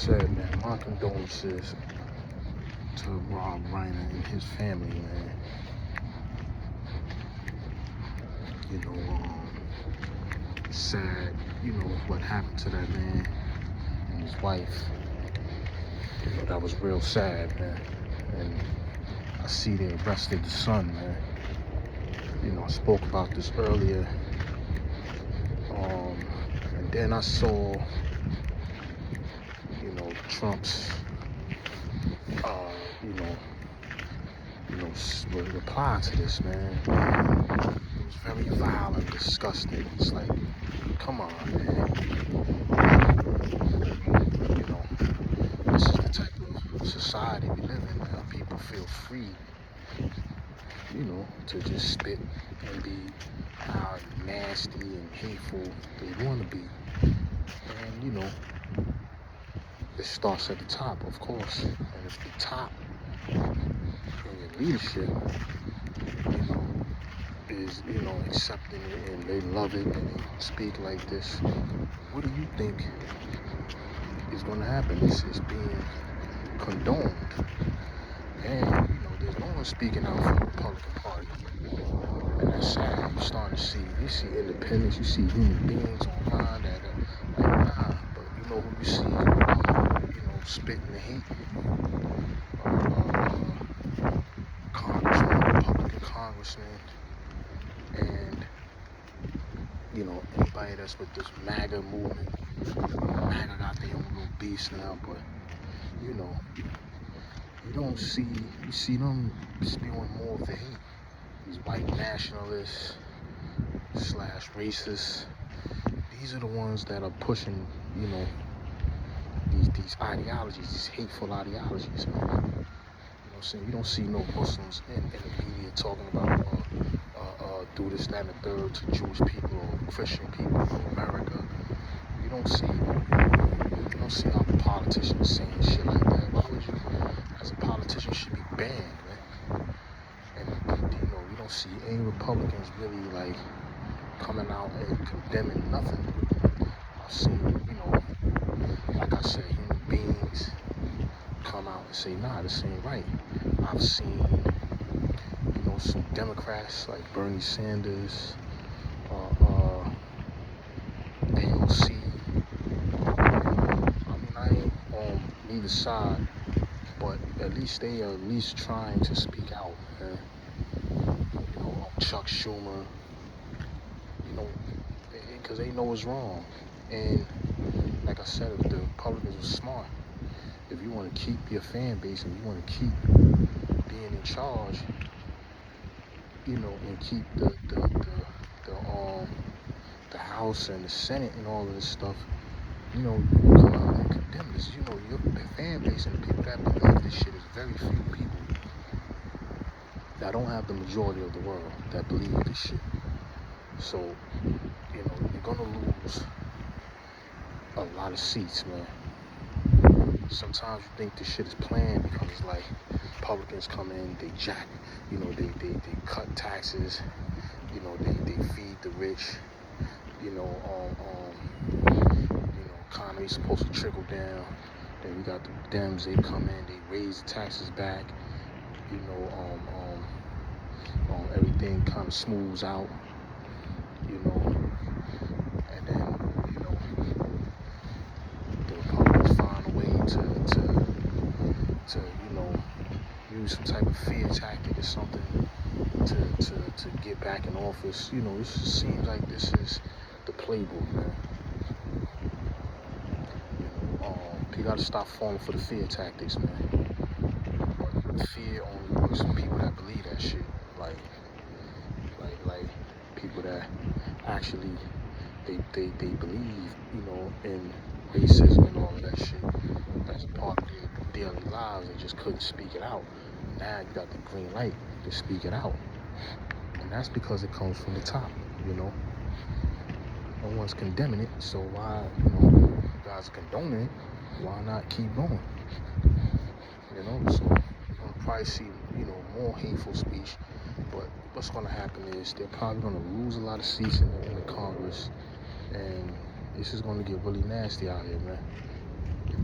said, man, my condolences to Rob Reiner and his family, man. You know, sad, what happened to that man and his wife. That was real sad, man. And I see they arrested the son, man. I spoke about this earlier. And then I saw, Trump's, reply to this, man. It was very vile and disgusting. It's like, come on, man. This is the type of society we live in now. People feel free, to just spit and be how nasty and hateful they want to be. And, it starts at the top, of course. And if the top in your leadership, is, accepting it and they love it and they speak like this, what do you think is going to happen? This is being condoned. And, there's no one speaking out for the Republican Party. And that's sad. You're starting to see independents, you see human beings online that are like, nah, but you know who you see, spitting the hate? Republican congressman, and, anybody that's with this MAGA movement. MAGA got their own little beast now, but, you see them spewing more of the hate. These white nationalists / racists, these are the ones that are pushing, these ideologies, these hateful ideologies, man. You know what I'm saying? You don't see no Muslims in the media talking about do this, that, and the third to Jewish people or Christian people in America. You don't see our politicians saying shit like that. Why would you, as a politician, should be banned, man? And you don't see any Republicans really like coming out and condemning nothing. I've seen, like I said, human beings come out and say, nah, this ain't right. I've seen, some Democrats like Bernie Sanders, AOC. I ain't on neither side, but at least they are at least trying to speak out, man. Chuck Schumer, because they know it's wrong. And like I said, if the Republicans were smart, if you want to keep your fan base and you want to keep being in charge, and keep the House and the Senate and all of this stuff, come out and condemn this. Your fan base and the people that believe this shit is very few people that don't have the majority of the world that believe this shit. So, you're gonna lose a lot of seats, man. Sometimes you think this shit is planned because, like, Republicans come in, they jack, they cut taxes, they feed the rich, economy's supposed to trickle down. Then we got the Dems, they come in, they raise the taxes back, everything kind of smooths out, and then, the Republicans find a way to use some type of fear tactic or something to get back in office. It just seems like this is the playbook, man. You gotta stop falling for the fear tactics, man. But fear only works for people that believe that shit. Like people that actually they believe, in racism and all of that shit. That's a part of their daily lives. They just couldn't speak it out. Now you got the green light to speak it out. And that's because it comes from the top, No one's condemning it, so why, you guys are condoning it, why not keep going? So you're gonna probably see, more hateful speech, but what's gonna happen is they're probably gonna lose a lot of seats in the Congress, and this is gonna get really nasty out here, man.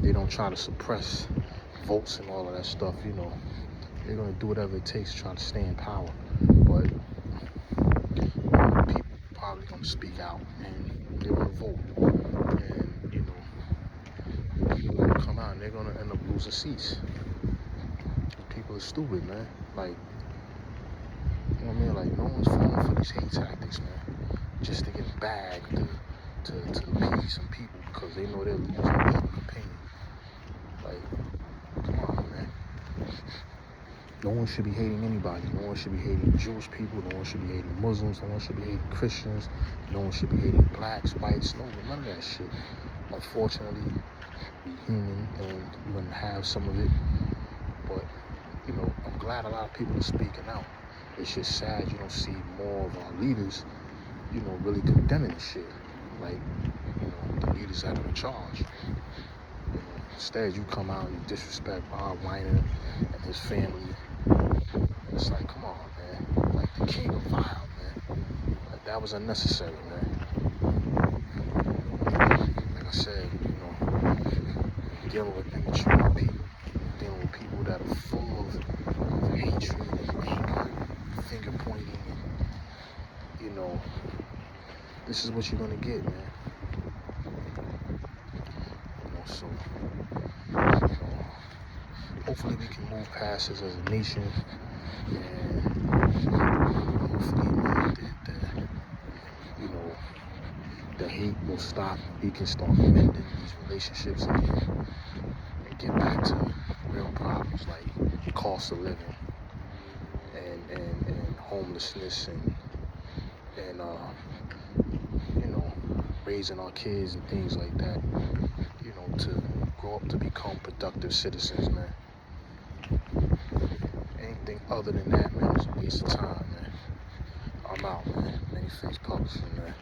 they don't try to suppress votes and all of that stuff, you know, they're gonna do whatever it takes to try to stay in power. But people probably gonna speak out and they're gonna vote, and you know, people are gonna come out and they're gonna end up losing seats. People are stupid, man. Like, you know what I mean? Like, no one's falling for these hate tactics, man. Just to get a bag to appease some people because they know they're losing public opinion. Like, come on, man. No one should be hating anybody. No one should be hating Jewish people. No one should be hating Muslims. No one should be hating Christians. No one should be hating blacks, whites. No, none of that shit. Unfortunately, we're human and we're gonna have some of it. But, you know, I'm glad a lot of people are speaking out. It's just sad you don't see more of our leaders, you know, really condemning this shit. Like, you know, the leaders that are in charge. You know, instead, you come out and you disrespect Bob Weiner and his family. And it's like, come on, man. Like, the king of vile, man. Like, that was unnecessary, man. Like I said, you know, dealing with immature people, dealing with people that are full of hatred and anger, finger pointing, and, you know, this is what you're gonna get, man. You know, so, you know, hopefully we can move past this as a nation, and hopefully, man, that you know, the hate will stop. We can start mending these relationships again and get back to real problems like cost of living and homelessness and you know, raising our kids and things like that, you know, to grow up to become productive citizens, man. Anything other than that, man, is a waste of time, man. I'm out, man. Many Face Publishing, man.